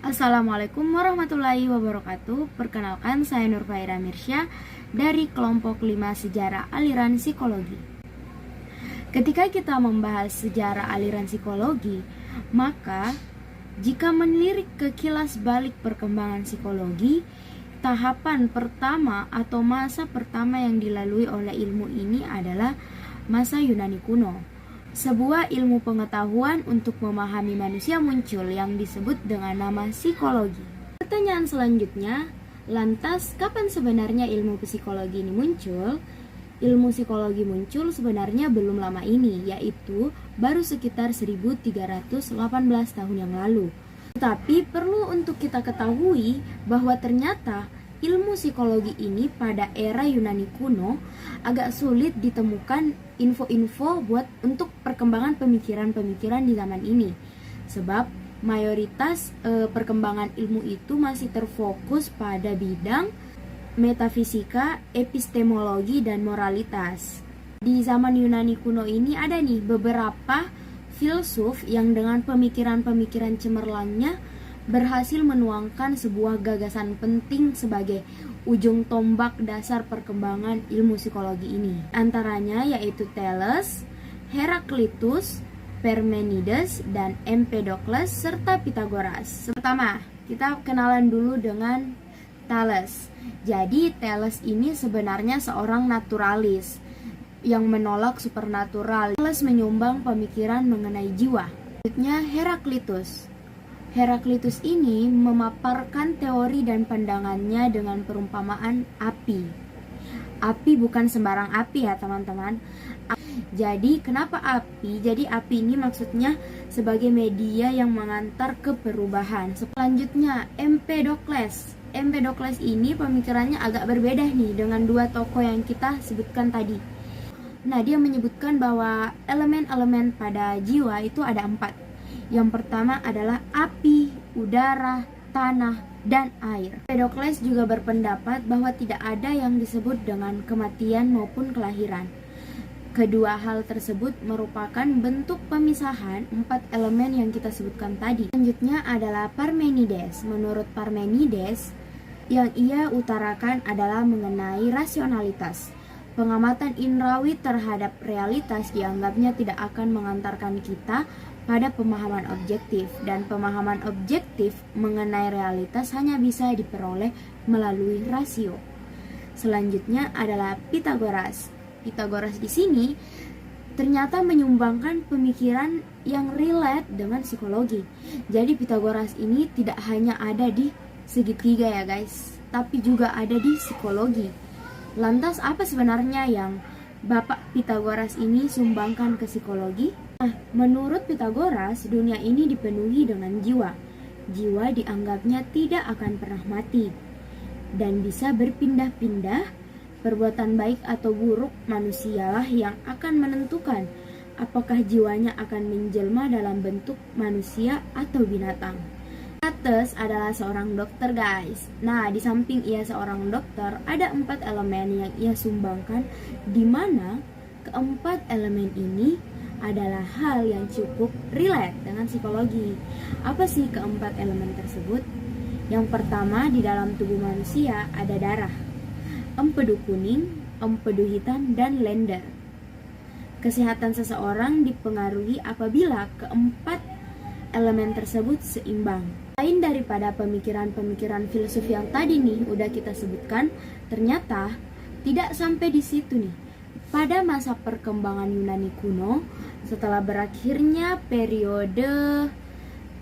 Assalamualaikum warahmatullahi wabarakatuh. Perkenalkan, saya Nurfaira Mirsya dari kelompok 5 Sejarah Aliran Psikologi. Ketika kita membahas sejarah aliran psikologi, maka jika menilik ke kilas balik perkembangan psikologi, tahapan pertama atau masa pertama yang dilalui oleh ilmu ini adalah masa Yunani kuno. Sebuah ilmu pengetahuan untuk memahami manusia muncul yang disebut dengan nama psikologi. Pertanyaan selanjutnya, lantas kapan sebenarnya ilmu psikologi ini muncul? Ilmu psikologi muncul sebenarnya belum lama ini, yaitu baru sekitar 1318 tahun yang lalu. Tetapi perlu untuk kita ketahui bahwa ternyata ilmu psikologi ini pada era Yunani kuno agak sulit ditemukan info-info untuk perkembangan pemikiran-pemikiran di zaman ini. Sebab mayoritas perkembangan ilmu itu masih terfokus pada bidang metafisika, epistemologi, dan moralitas. Di zaman Yunani kuno ini ada nih beberapa filsuf yang dengan pemikiran-pemikiran cemerlangnya berhasil menuangkan sebuah gagasan penting sebagai ujung tombak dasar perkembangan ilmu psikologi ini. Antaranya yaitu Thales, Heraklitus, Parmenides, dan Empedokles, serta Pitagoras. Pertama, kita kenalan dulu dengan Thales. Jadi Thales ini sebenarnya seorang naturalis yang menolak supernatural. Thales menyumbang pemikiran mengenai jiwa. Selanjutnya Heraklitus. Heraklitus ini memaparkan teori dan pandangannya dengan perumpamaan api. Api bukan sembarang api ya teman-teman. Jadi kenapa api? Jadi api ini maksudnya sebagai media yang mengantar ke perubahan. Selanjutnya Empedokles. Empedokles ini pemikirannya agak berbeda nih dengan dua tokoh yang kita sebutkan tadi. Nah, dia menyebutkan bahwa elemen-elemen pada jiwa itu ada 4. Yang pertama adalah api, udara, tanah, dan air. Empedokles juga berpendapat bahwa tidak ada yang disebut dengan kematian maupun kelahiran. Kedua hal tersebut merupakan bentuk pemisahan 4 elemen yang kita sebutkan tadi. Selanjutnya adalah Parmenides. Menurut Parmenides, yang ia utarakan adalah mengenai rasionalitas. Pengamatan indrawi terhadap realitas dianggapnya tidak akan mengantarkan kita pada pemahaman objektif, dan pemahaman objektif mengenai realitas hanya bisa diperoleh melalui rasio. Selanjutnya adalah Pitagoras. Pitagoras di sini ternyata menyumbangkan pemikiran yang relate dengan psikologi. Jadi Pitagoras ini tidak hanya ada di segitiga ya guys, tapi juga ada di psikologi. Lantas apa sebenarnya yang Bapak Pitagoras ini sumbangkan ke psikologi? Nah, menurut Pitagoras, dunia ini dipenuhi dengan jiwa. Jiwa dianggapnya tidak akan pernah mati dan bisa berpindah-pindah. Perbuatan baik atau buruk manusialah yang akan menentukan apakah jiwanya akan menjelma dalam bentuk manusia atau binatang. Thales adalah seorang dokter guys. Nah, di samping ia seorang dokter, ada 4 elemen yang ia sumbangkan, di mana keempat elemen ini adalah hal yang cukup relate dengan psikologi. Apa sih keempat elemen tersebut? Yang pertama, di dalam tubuh manusia ada darah, empedu kuning, empedu hitam, dan lender. Kesehatan seseorang dipengaruhi apabila keempat elemen tersebut seimbang. Lain daripada pemikiran-pemikiran filsuf yang tadi nih udah kita sebutkan, ternyata tidak sampai di situ nih. Pada masa perkembangan Yunani kuno, setelah berakhirnya periode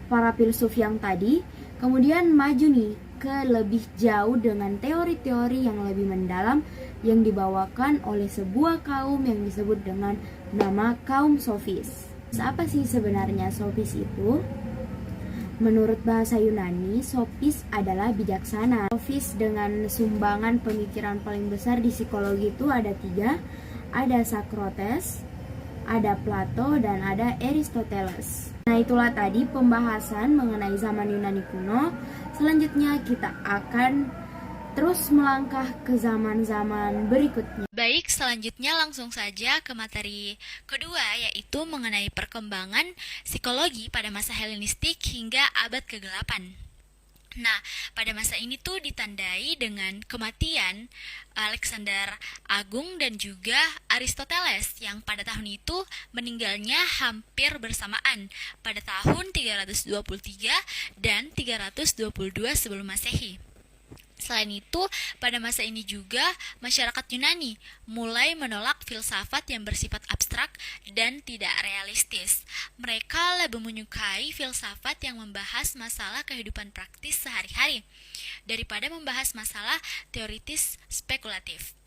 para filsuf yang tadi, kemudian maju nih ke lebih jauh dengan teori-teori yang lebih mendalam yang dibawakan oleh sebuah kaum yang disebut dengan nama kaum sofis. Apa sih sebenarnya sofis itu? Menurut bahasa Yunani, sofis adalah bijaksana. Sofis dengan sumbangan pemikiran paling besar di psikologi itu ada 3. Ada Socrates, ada Plato, dan ada Aristoteles. Nah, itulah tadi pembahasan mengenai zaman Yunani kuno. Selanjutnya kita akan terus melangkah ke zaman-zaman berikutnya. Baik, selanjutnya langsung saja ke materi kedua, yaitu mengenai perkembangan psikologi pada masa Helenistik hingga abad ke-8. Nah, pada masa ini tuh ditandai dengan kematian Alexander Agung dan juga Aristoteles yang pada tahun itu meninggalnya hampir bersamaan pada tahun 323 dan 322 sebelum Masehi. Selain itu, pada masa ini juga masyarakat Yunani mulai menolak filsafat yang bersifat abstrak dan tidak realistis. Mereka lebih menyukai filsafat yang membahas masalah kehidupan praktis sehari-hari daripada membahas masalah teoritis spekulatif.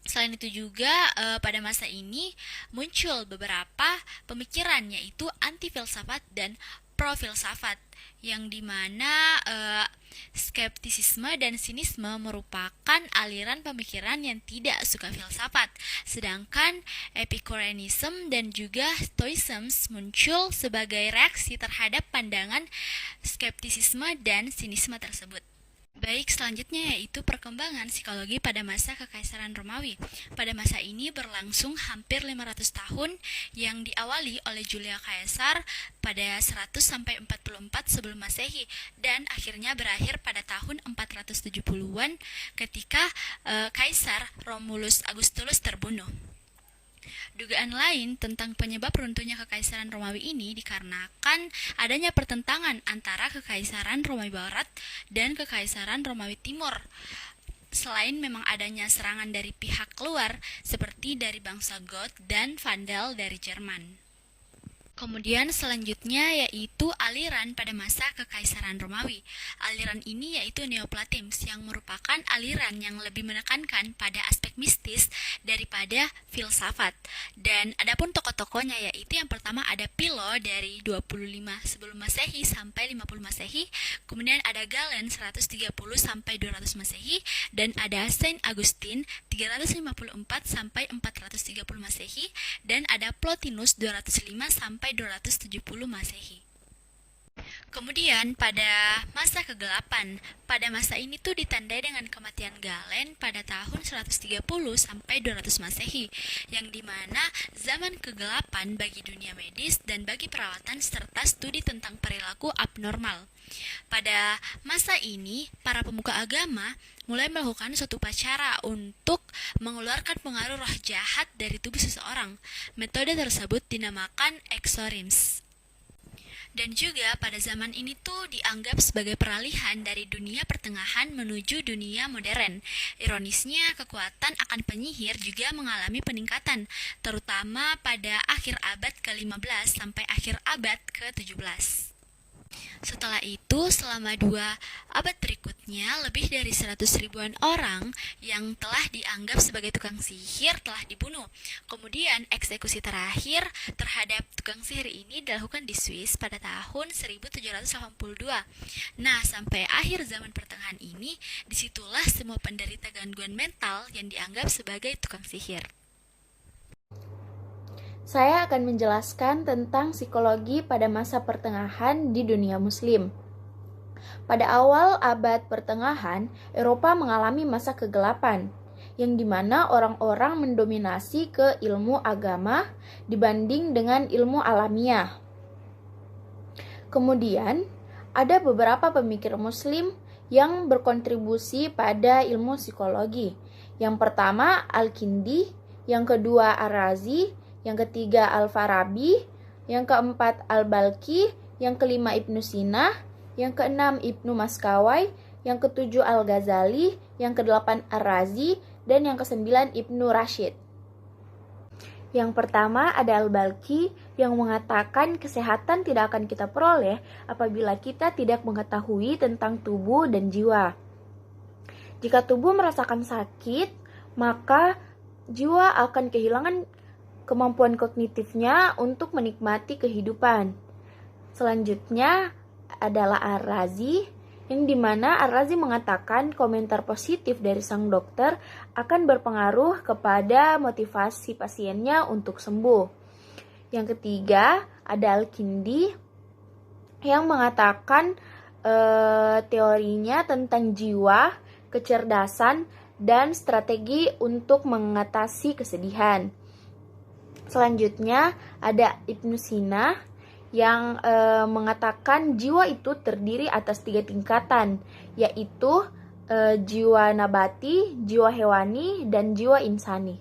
Selain itu juga pada masa ini muncul beberapa pemikiran yaitu anti-filsafat dan pro-filsafat yang dimana skeptisisme dan sinisme merupakan aliran pemikiran yang tidak suka filsafat, sedangkan Epicureanism dan juga Stoicism muncul sebagai reaksi terhadap pandangan skeptisisme dan sinisme tersebut. Baik, selanjutnya yaitu perkembangan psikologi pada masa Kekaisaran Romawi. Pada masa ini berlangsung hampir 500 tahun yang diawali oleh Julius Caesar pada 100-44 sebelum Masehi dan akhirnya berakhir pada tahun 470-an ketika Kaisar Romulus Augustulus terbunuh. Dugaan lain tentang penyebab runtuhnya Kekaisaran Romawi ini dikarenakan adanya pertentangan antara Kekaisaran Romawi Barat dan Kekaisaran Romawi Timur. Selain memang adanya serangan dari pihak luar seperti dari bangsa Goth dan Vandal dari Jerman. Kemudian selanjutnya yaitu aliran pada masa Kekaisaran Romawi. Aliran ini yaitu Neoplatonisme yang merupakan aliran yang lebih menekankan pada aspek mistis daripada filsafat. Dan adapun tokoh-tokohnya yaitu yang pertama ada Philo dari 25 sebelum Masehi sampai 50 Masehi, kemudian ada Galen 130 sampai 200 Masehi dan ada Saint Augustine 354 sampai 430 Masehi dan ada Plotinus 205 sampai 270 Masehi. Kemudian pada masa kegelapan, pada masa ini tuh ditandai dengan kematian Galen pada tahun 130 sampai 200 Masehi, yang dimana zaman kegelapan bagi dunia medis dan bagi perawatan serta studi tentang perilaku abnormal. Pada masa ini, para pemuka agama mulai melakukan suatu upacara untuk mengeluarkan pengaruh roh jahat dari tubuh seseorang. Metode tersebut dinamakan exorcism. Dan juga pada zaman ini tuh dianggap sebagai peralihan dari dunia pertengahan menuju dunia modern. Ironisnya, kekuatan akan penyihir juga mengalami peningkatan, terutama pada akhir abad ke-15 sampai akhir abad ke-17. Setelah itu, selama 2 abad berikutnya, lebih dari 100 ribuan orang yang telah dianggap sebagai tukang sihir telah dibunuh. Kemudian, eksekusi terakhir terhadap tukang sihir ini dilakukan di Swiss pada tahun 1782. Nah, sampai akhir zaman pertengahan ini, disitulah semua penderita gangguan mental yang dianggap sebagai tukang sihir. Saya akan menjelaskan tentang psikologi pada masa pertengahan di dunia muslim. Pada awal abad pertengahan, Eropa mengalami masa kegelapan, yang dimana orang-orang mendominasi ke ilmu agama dibanding dengan ilmu alamiah. Kemudian, ada beberapa pemikir muslim yang berkontribusi pada ilmu psikologi. Yang pertama, Al-Kindi, yang kedua, Ar-Razi, yang ketiga Al-Farabi, yang keempat Al-Balkhi, yang kelima Ibnu Sina, yang keenam Ibnu Maskawai, yang ketujuh Al-Ghazali, yang kedelapan Ar-Razi, dan yang kesembilan Ibnu Rashid. Yang pertama ada Al-Balkhi yang mengatakan kesehatan tidak akan kita peroleh apabila kita tidak mengetahui tentang tubuh dan jiwa. Jika tubuh merasakan sakit, maka jiwa akan kehilangan kemampuan kognitifnya untuk menikmati kehidupan. Selanjutnya adalah Ar-Razi, yang dimana Ar-Razi mengatakan komentar positif dari sang dokter akan berpengaruh kepada motivasi pasiennya untuk sembuh. Yang ketiga ada Al-Kindi, yang mengatakan teorinya tentang jiwa, kecerdasan, dan strategi untuk mengatasi kesedihan. Selanjutnya ada Ibnu Sina, yang mengatakan jiwa itu terdiri atas 3 tingkatan, yaitu jiwa nabati, jiwa hewani, dan jiwa insani.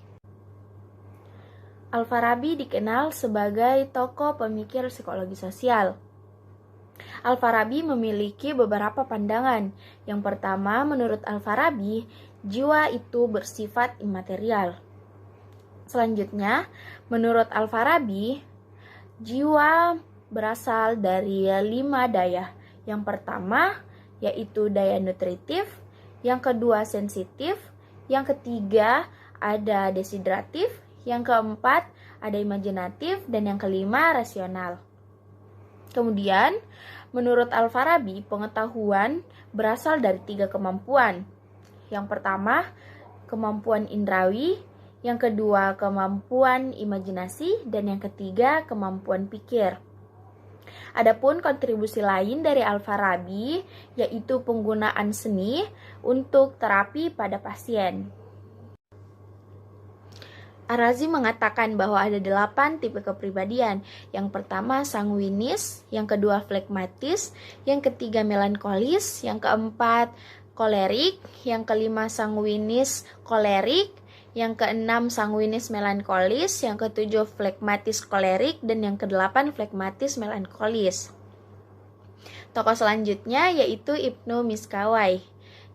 Al-Farabi dikenal sebagai tokoh pemikir psikologi sosial. Al-Farabi memiliki beberapa pandangan. Yang pertama, menurut Al-Farabi, jiwa itu bersifat imaterial. Selanjutnya, menurut Al-Farabi, jiwa berasal dari 5 daya. Yang pertama, yaitu daya nutritif. Yang kedua, sensitif. Yang ketiga, ada desidratif. Yang keempat, ada imajinatif. Dan yang kelima, rasional. Kemudian, menurut Al-Farabi, pengetahuan berasal dari 3 kemampuan. Yang pertama, kemampuan indrawi. Yang kedua, kemampuan imajinasi. Dan yang ketiga, kemampuan pikir. Adapun kontribusi lain dari Al-Farabi, yaitu penggunaan seni untuk terapi pada pasien. Ar-Razi mengatakan bahwa ada 8 tipe kepribadian. Yang pertama sanguinis, yang kedua flegmatis, yang ketiga melankolis, yang keempat kolerik, yang kelima sanguinis kolerik, yang keenam sanguinis melankolis, yang ketujuh flegmatis kolerik, dan yang kedelapan flegmatis melankolis. Tokoh selanjutnya yaitu Ibnu Miskawai.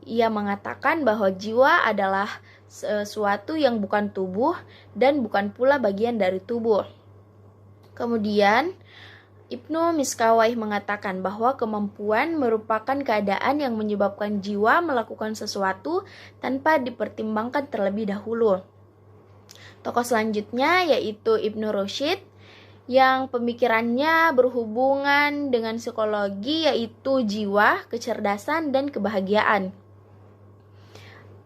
Ia mengatakan bahwa jiwa adalah sesuatu yang bukan tubuh dan bukan pula bagian dari tubuh. Kemudian Ibnu Miskawai mengatakan bahwa kemampuan merupakan keadaan yang menyebabkan jiwa melakukan sesuatu tanpa dipertimbangkan terlebih dahulu. Tokoh selanjutnya yaitu Ibnu Rushd yang pemikirannya berhubungan dengan psikologi, yaitu jiwa, kecerdasan, dan kebahagiaan.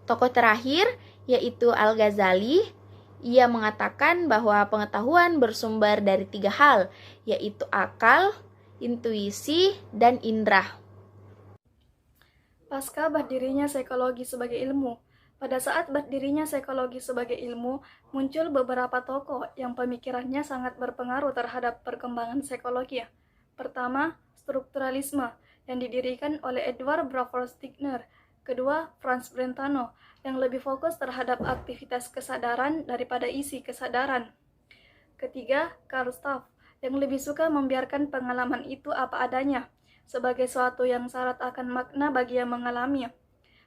Tokoh terakhir yaitu Al-Ghazali. Ia mengatakan bahwa pengetahuan bersumber dari 3 hal, yaitu akal, intuisi, dan indera. Pasca berdirinya psikologi sebagai ilmu, pada saat berdirinya psikologi sebagai ilmu, muncul beberapa tokoh yang pemikirannya sangat berpengaruh terhadap perkembangan psikologi. Pertama, strukturalisme yang didirikan oleh Edward Brauer Stigner. Kedua, Franz Brentano yang lebih fokus terhadap aktivitas kesadaran daripada isi kesadaran. Ketiga, Karl Staff yang lebih suka membiarkan pengalaman itu apa adanya, sebagai suatu yang syarat akan makna bagi yang mengalami.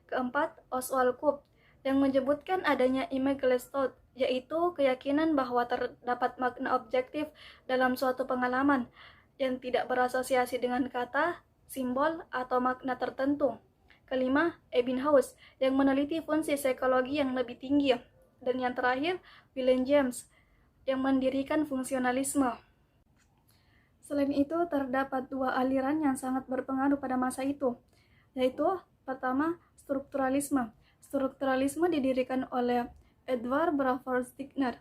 Keempat, Oswald Koop yang menyebutkan adanya Imagelestot, yaitu keyakinan bahwa terdapat makna objektif dalam suatu pengalaman yang tidak berasosiasi dengan kata, simbol, atau makna tertentu. Kelima, Ebbinghaus yang meneliti fungsi psikologi yang lebih tinggi. Dan yang terakhir, William James yang mendirikan fungsionalisme. Selain itu, terdapat 2 aliran yang sangat berpengaruh pada masa itu, yaitu pertama, strukturalisme. Strukturalisme didirikan oleh Edward Brauer Stigner.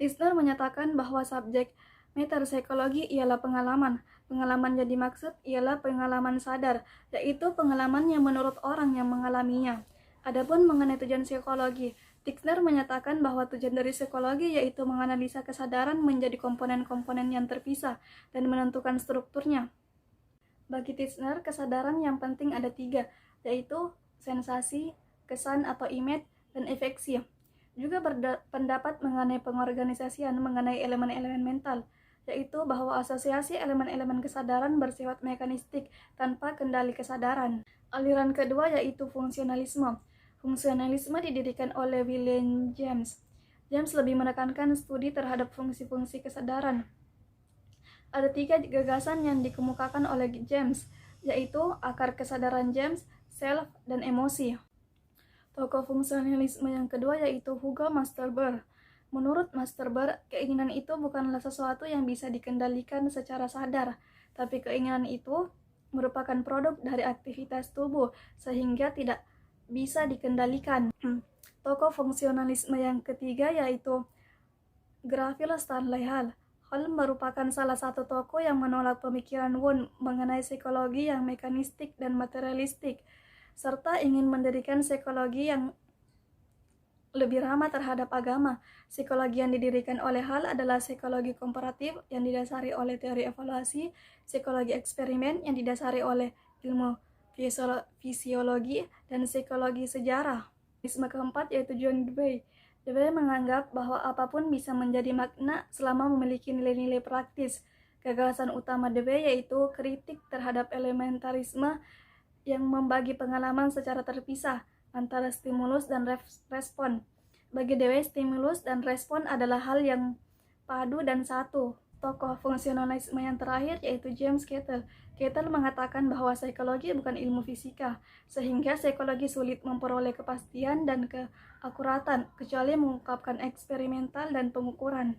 Stigner menyatakan bahwa subjek metapsikologi ialah pengalaman. Pengalaman yang dimaksud ialah pengalaman sadar, yaitu pengalaman yang menurut orang yang mengalaminya. Adapun mengenai tujuan psikologi, Stigner menyatakan bahwa tujuan dari psikologi yaitu menganalisa kesadaran menjadi komponen-komponen yang terpisah dan menentukan strukturnya. Bagi Stigner, kesadaran yang penting ada 3, yaitu sensasi, kesan atau image, dan efeksi. Juga berpendapat mengenai pengorganisasian mengenai elemen-elemen mental, yaitu bahwa asosiasi elemen-elemen kesadaran bersifat mekanistik tanpa kendali kesadaran. Aliran kedua yaitu fungsionalisme. Fungsionalisme didirikan oleh William James. James lebih menekankan studi terhadap fungsi-fungsi kesadaran. Ada 3 gagasan yang dikemukakan oleh James, yaitu akar kesadaran James, self, dan emosi. Tokoh fungsionalisme yang kedua yaitu Hugo Masterberg. Menurut Masterberg, keinginan itu bukanlah sesuatu yang bisa dikendalikan secara sadar, tapi keinginan itu merupakan produk dari aktivitas tubuh, sehingga tidak bisa dikendalikan. Tokoh fungsionalisme yang ketiga yaitu Graville Stanley Hall. Hall merupakan salah satu tokoh yang menolak pemikiran Wundt mengenai psikologi yang mekanistik dan materialistik, serta ingin mendirikan psikologi yang lebih ramah terhadap agama. Psikologi yang didirikan oleh Hall adalah psikologi komparatif yang didasari oleh teori evaluasi, psikologi eksperimen yang didasari oleh ilmu fisiologi, dan psikologi sejarah. Mekanisme keempat yaitu John Dewey. Dewey menganggap bahwa apapun bisa menjadi makna selama memiliki nilai-nilai praktis. Gagasan utama Dewey yaitu kritik terhadap elementarisme yang membagi pengalaman secara terpisah antara stimulus dan respon. Bagi Dewey, stimulus dan respon adalah hal yang padu dan satu. Tokoh fungsionalisme yang terakhir yaitu James Cattell. Cattell mengatakan bahwa psikologi bukan ilmu fisika, sehingga psikologi sulit memperoleh kepastian dan keakuratan kecuali mengungkapkan eksperimental dan pengukuran.